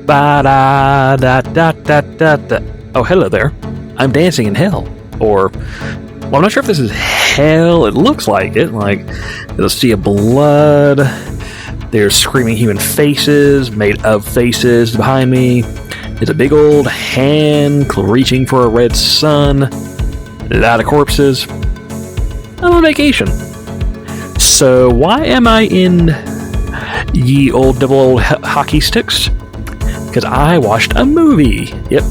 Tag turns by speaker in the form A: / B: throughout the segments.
A: Ba-da-da-da-da-da. Oh, hello there. I'm dancing in hell. Or, well, I'm not sure if this is hell. It looks like it. Like, there's a sea of blood. There's screaming human faces, made of faces behind me. There's a big old hand reaching for a red sun. A lot of corpses. I'm on vacation. So, why am I in ye old double old hockey sticks? Because I watched a movie. Yep.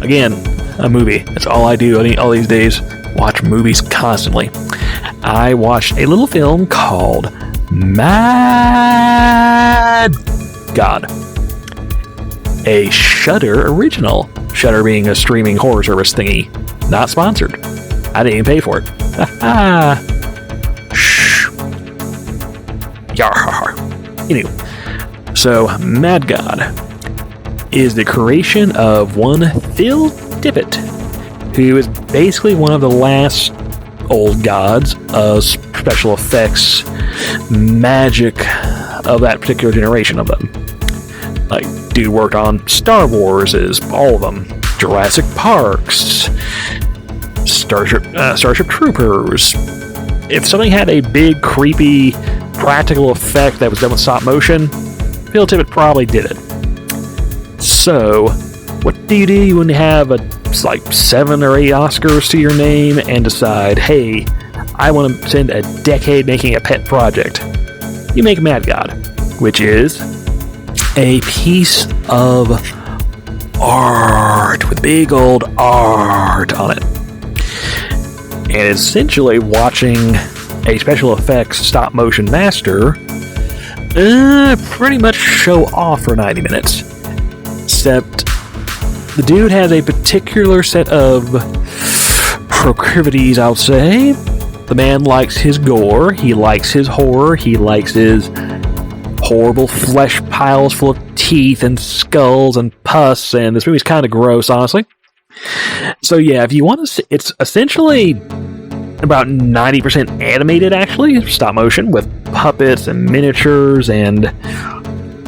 A: Again, a movie. That's all I do all these days. Watch movies constantly. I watched a little film called Mad God. A Shudder original. Shudder being a streaming horror service thingy. Not sponsored. I didn't even pay for it. Ha Shh. Yar. Anyway. So, Mad God is the creation of one Phil Tippett, who is basically one of the last old gods of special effects, magic of that particular generation of them. Like, dude worked on Star Wars, all of them, Jurassic Parks, Starship Troopers. If something had a big, creepy, practical effect that was done with stop motion, Phil Tippett probably did it. So, what do you when you have like 7 or 8 Oscars to your name and decide, hey, I want to spend a decade making a pet project? You make Mad God, which is a piece of art with big old art on it. And essentially watching a special effects stop motion master pretty much show off for 90 minutes. Except the dude has a particular set of proclivities, I'll say. The man likes his gore, he likes his horror, he likes his horrible flesh piles full of teeth and skulls and pus, and this movie's kind of gross, honestly. So yeah, if you want to see, it's essentially about 90% animated, actually, stop motion, with puppets and miniatures and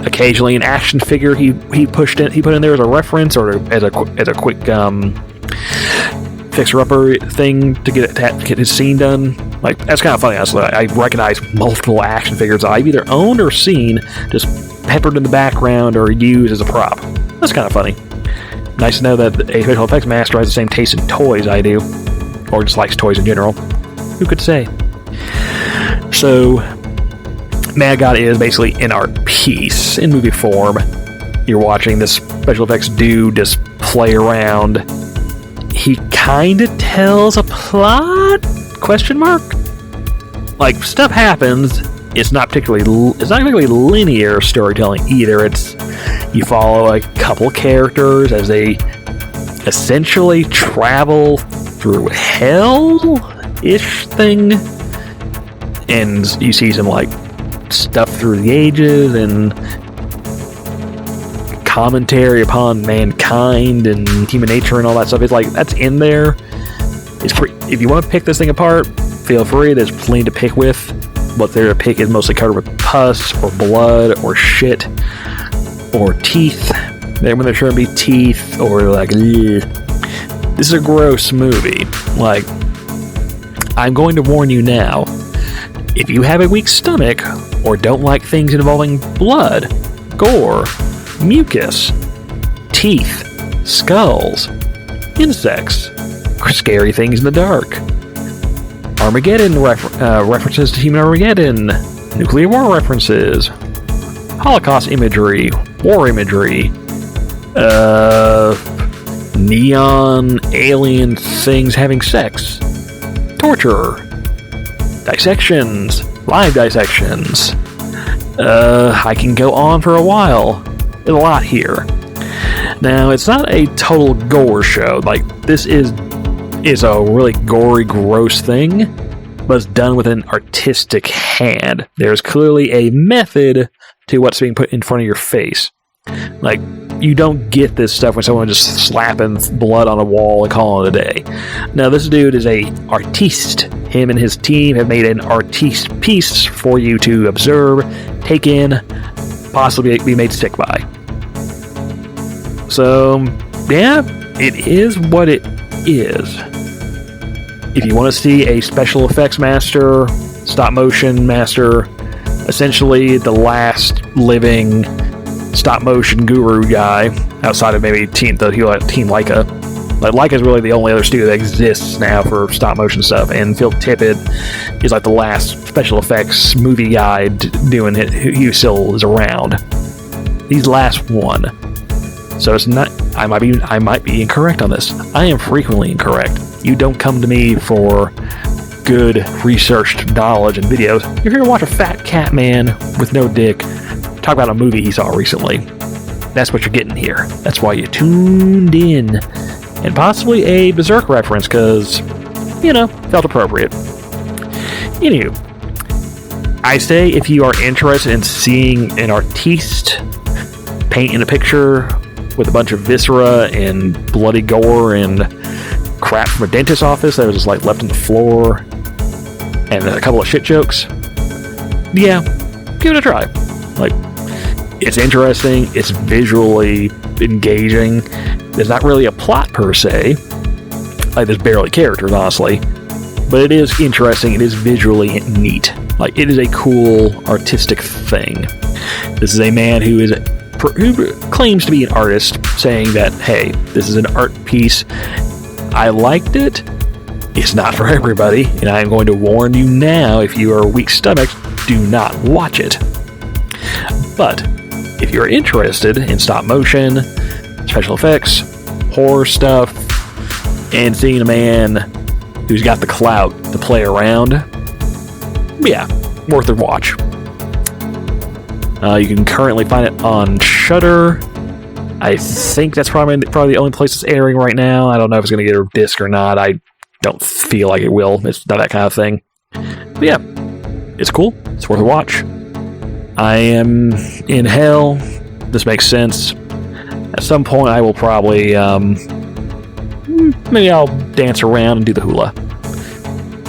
A: occasionally an action figure he put in there as a reference or as a quick fixer-upper thing to get his scene done. Like, that's kind of funny, honestly. I recognize multiple action figures I've either owned or seen just peppered in the background or used as a prop. That's kind of funny. Nice to know that a special effects master has the same taste in toys I do, or just likes toys in general. Who could say? So, Mad God is basically an art piece in movie form. You're watching this special effects dude just play around. He kind of tells a plot? Question mark? Like, stuff happens. It's not particularly linear storytelling either. It's you follow a couple characters as they essentially travel through hell-ish thing, and you see some like stuff through the ages and commentary upon mankind and human nature and all that stuff. It's like, that's in there. It's if you want to pick this thing apart, feel free. There's plenty to pick with. What they're to pick is mostly covered with pus or blood or shit or teeth. Then when there shouldn't be teeth or like, ugh. This is a gross movie. Like, I'm going to warn you now. If you have a weak stomach or don't like things involving blood, gore, mucus, teeth, skulls, insects, scary things in the dark, Armageddon references to human Armageddon, nuclear war references, Holocaust imagery, war imagery, neon alien things having sex, torture, dissections, live dissections. I can go on for a while. There's a lot here. Now, it's not a total gore show. Like, this is a really gory, gross thing, but it's done with an artistic hand. There's clearly a method to what's being put in front of your face. Like, you don't get this stuff when someone just slapping blood on a wall and calling it a day. Now, this dude is a artiste. Him and his team have made an artiste piece for you to observe, take in, possibly be made sick by. So, yeah, it is what it is. If you want to see a special effects master, stop motion master, essentially the last living stop motion guru guy, outside of maybe Team Leica. Like, Leica is really the only other studio that exists now for stop motion stuff, and Phil Tippett is like the last special effects movie guy doing it who still is around. He's the last one. So it's not. I might be incorrect on this. I am frequently incorrect. You don't come to me for good researched knowledge and videos. You're here to watch a fat cat man with no dick talk about a movie he saw recently. That's what you're getting here. That's why you tuned in. And possibly a Berserk reference, because, felt appropriate. Anywho, I say if you are interested in seeing an artiste paint in a picture with a bunch of viscera and bloody gore and crap from a dentist's office that was just like left on the floor and a couple of shit jokes, yeah, give it a try. Like, it's interesting, it's visually engaging. There's not really a plot per se. Like, there's barely characters, honestly. But it is interesting. It is visually neat. Like, it is a cool artistic thing. This is a man who claims to be an artist, saying that, hey, this is an art piece. I liked it. It's not for everybody. And I am going to warn you now, if you are weak-stomached, do not watch it. But if you're interested in stop motion, special effects, horror stuff, and seeing a man who's got the clout to play around, yeah, worth a watch. You can currently find it on Shudder. I think that's probably the only place it's airing right now. I don't know if it's going to get a disc or not. I don't feel like it will. It's not that kind of thing. But yeah, it's cool. It's worth a watch. I am in hell. This makes sense. At some point, I will probably, maybe I'll dance around and do the hula.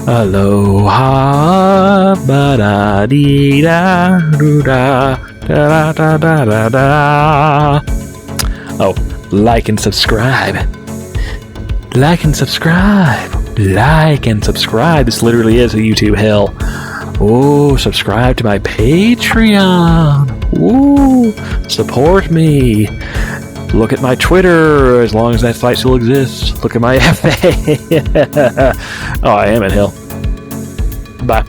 A: Aloha, ba-da-dee-da-doo-da, da-da-da-da-da-da. Oh, like and subscribe. Like and subscribe. Like and subscribe. This literally is a YouTube hell. Oh, subscribe to my Patreon. Ooh, support me. Look at my Twitter, as long as that site still exists. Look at my FA. Oh, I am in hell. Bye.